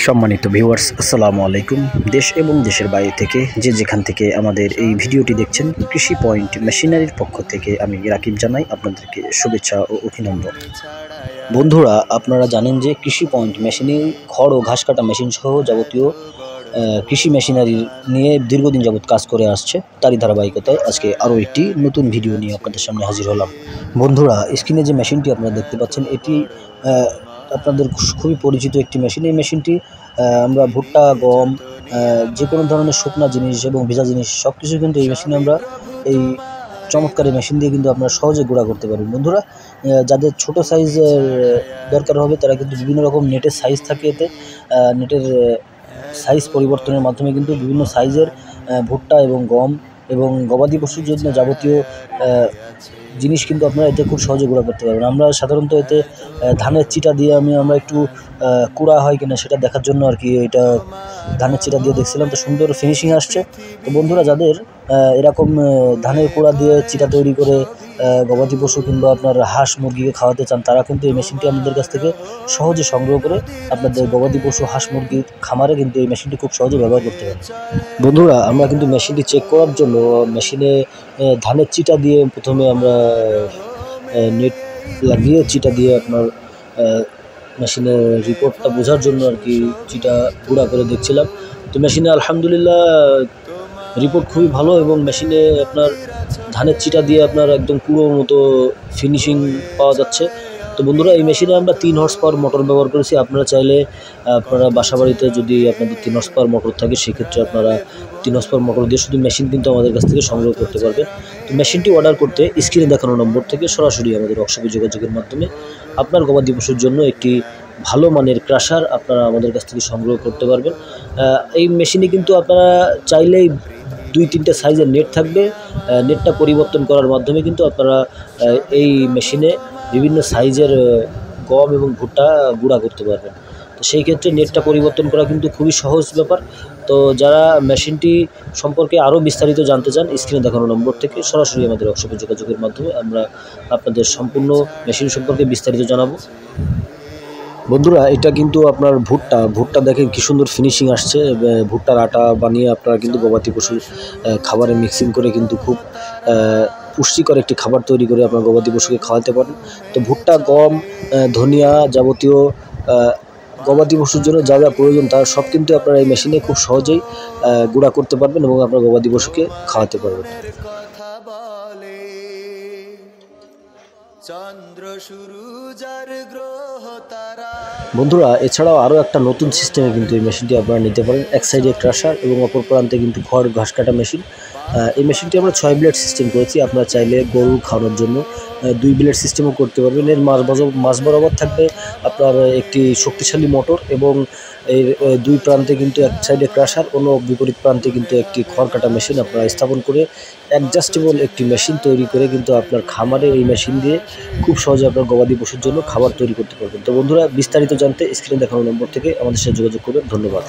সম্মানিত ভিউয়ার্স, আসসালামু আলাইকুম। দেশ এবং দেশের বাইরে থেকে যে যেখান থেকে আমাদের এই ভিডিওটি দেখছেন, কৃষি পয়েন্ট মেশিনারির পক্ষ থেকে আমি রাকিব জানাই আপনাদেরকে শুভেচ্ছা ও অভিনন্দন। বন্ধুরা, আপনারা জানেন যে কৃষি পয়েন্ট মেশিনে খড় ও ঘাস কাটা মেশিন সহ যাবতীয় কৃষি মেশিনারি নিয়ে দীর্ঘদিন যাবৎ কাজ করে আসছে। তারই ধারাবাহিকতায় আজকে আরও একটি নতুন ভিডিও নিয়ে আপনাদের সামনে হাজির হলাম। বন্ধুরা, স্ক্রিনে যে মেশিনটি আপনারা দেখতে পাচ্ছেন, এটি আপনাদের খুবই পরিচিত একটি মেশিন। এই মেশিনটি আমরা ভুট্টা, গম, যে কোনো ধরনের শুকনা জিনিস এবং ভেজা জিনিস সব কিছু কিন্তু এই মেশিনে আমরা এই চমৎকার মেশিন দিয়ে কিন্তু আপনারা সহজে গুঁড়া করতে পারবেন। বন্ধুরা, যাদের ছোট সাইজের দরকার হবে তারা কিন্তু বিভিন্ন রকম নেটের সাইজ থাকে, এতে নেটের সাইজ পরিবর্তনের মাধ্যমে কিন্তু বিভিন্ন সাইজের ভুট্টা এবং গম এবং গবাদি পশুর জন্য যাবতীয় জিনিস কিন্তু আপনারা এতে খুব সহজে গুঁড়া করতে পারবেন। আমরা সাধারণত এতে ধানের চিটা দিয়ে আমরা একটু কুড়া হয় কিনা সেটা দেখার জন্য আর কি এটা ধানের চিটা দিয়ে দেখছিলাম, তো সুন্দর ফিনিশিং আসছে। তো বন্ধুরা, যাদের এরকম ধানের কুড়া দিয়ে চিটা তৈরি করে গবাদি পশু কিংবা আপনার হাঁস মুরগিকে খাওয়াতে চান, তারা কিন্তু এই মেশিনটি আমাদের কাছ থেকে সহজে সংগ্রহ করে আপনাদের গবাদি পশু হাঁস মুরগির খামারে কিন্তু এই মেশিনটি খুব সহজে ব্যবহার করতে পারেন। বন্ধুরা, আমরা কিন্তু মেশিনটি চেক করার জন্য মেশিনে ধানের চিটা দিয়ে প্রথমে আমরা নেট লাগিয়ে চিটা দিয়ে আপনার মেশিনের রিপোর্টটা বোঝার জন্য আর কি চিটা গুঁড়া করে দেখছিলাম। তো মেশিনে আলহামদুলিল্লাহ রিপোর্ট খুবই ভালো এবং মেশিনে আপনার ধানের চিটা দিয়ে আপনার একদম কুড়োর মতো ফিনিশিং পাওয়া যাচ্ছে। তো বন্ধুরা, এই মেশিনে আমরা 3 হর্স পাওয়ার মোটর ব্যবহার করেছি। আপনারা চাইলে আপনারা বাসা বাড়িতে যদি আপনাদের 3 হর্স পাওয়ার মোটর থাকে, সেক্ষেত্রে আপনারা 3 হর্স পাওয়ার মোটর দিয়ে শুধু মেশিন কিন্তু আমাদের কাছ থেকে সংগ্রহ করতে পারবেন। তো মেশিনটি অর্ডার করতে স্ক্রিনে দেখানো নম্বর থেকে সরাসরি আমাদের ওয়ার্কশপে যোগাযোগের মাধ্যমে আপনার গবাদি পশুর জন্য একটি ভালো মানের ক্রাশার আপনারা আমাদের কাছ থেকে সংগ্রহ করতে পারবেন। এই মেশিনে কিন্তু আপনারা চাইলেই 2-3টা সাইজের নেট থাকবে। নেটটা পরিবর্তন করার মাধ্যমে কিন্তু আপনারা এই মেশিনে বিভিন্ন সাইজের গম এবং ভুট্টা গুঁড়া করতে পারবেন। তো সেই ক্ষেত্রে নেটটা পরিবর্তন করা কিন্তু খুবই সহজ ব্যাপার। তো যারা মেশিনটি সম্পর্কে আরও বিস্তারিত জানতে চান, স্ক্রিনে দেখানো নম্বর থেকে সরাসরি আমাদের ওয়ার্কশপে যোগাযোগের মাধ্যমে আমরা আপনাদের সম্পূর্ণ মেশিন সম্পর্কে বিস্তারিত জানাবো। বন্ধুরা, এটা কিন্তু আপনার ভুট্টা দেখেন কি সুন্দর ফিনিশিং আসছে। ভুট্টার আটা বানিয়ে আপনারা কিন্তু গবাদি পশুর খাবারে মিক্সিং করে কিন্তু খুব পুষ্টিকর একটি খাবার তৈরি করে আপনার গবাদি পশুকে খাওয়াতে পারেন। তো ভুট্টা, গম, ধনিয়া যাবতীয় গবাদি পশুর জন্য যা যা প্রয়োজন তার সব কিন্তু আপনারা এই মেশিনে খুব সহজেই গুঁড়া করতে পারবেন এবং আপনার গবাদি পশুকে খাওয়াতে পারবেন। বন্ধুরা, এছাড়াও আরও একটা নতুন সিস্টেমে কিন্তু এই মেশিনটি আপনারা নিতে পারেন। এক সাইডে ক্রাশার এবং অপর প্রান্তে কিন্তু খড় ঘাস কাটা মেশিন। এই মেশিনটি আমরা 6 ব্লেড সিস্টেম করেছি। আপনারা চাইলে গরু খাওয়ানোর জন্য 2 ব্লেড সিস্টেমও করতে পারবেন। এর মাঝ বরাবর থাকবে আপনার একটি শক্তিশালী মোটর এবং এর 2 প্রান্তে কিন্তু এক সাইডে ক্রাশার, অন্য বিপরীত প্রান্তে কিন্তু একটি খড় কাটা মেশিন আপনারা স্থাপন করে অ্যাডজাস্টেবল একটি মেশিন তৈরি করে কিন্তু আপনার খামারে এই মেশিন দিয়ে খুব সহজে আপনার গবাদি পশুর জন্য খাবার তৈরি করতে পারবেন। তো বন্ধুরা, বিস্তারিত জানতে স্ক্রিনে দেখানো নম্বর থেকে আমাদের সাথে যোগাযোগ করবেন। ধন্যবাদ।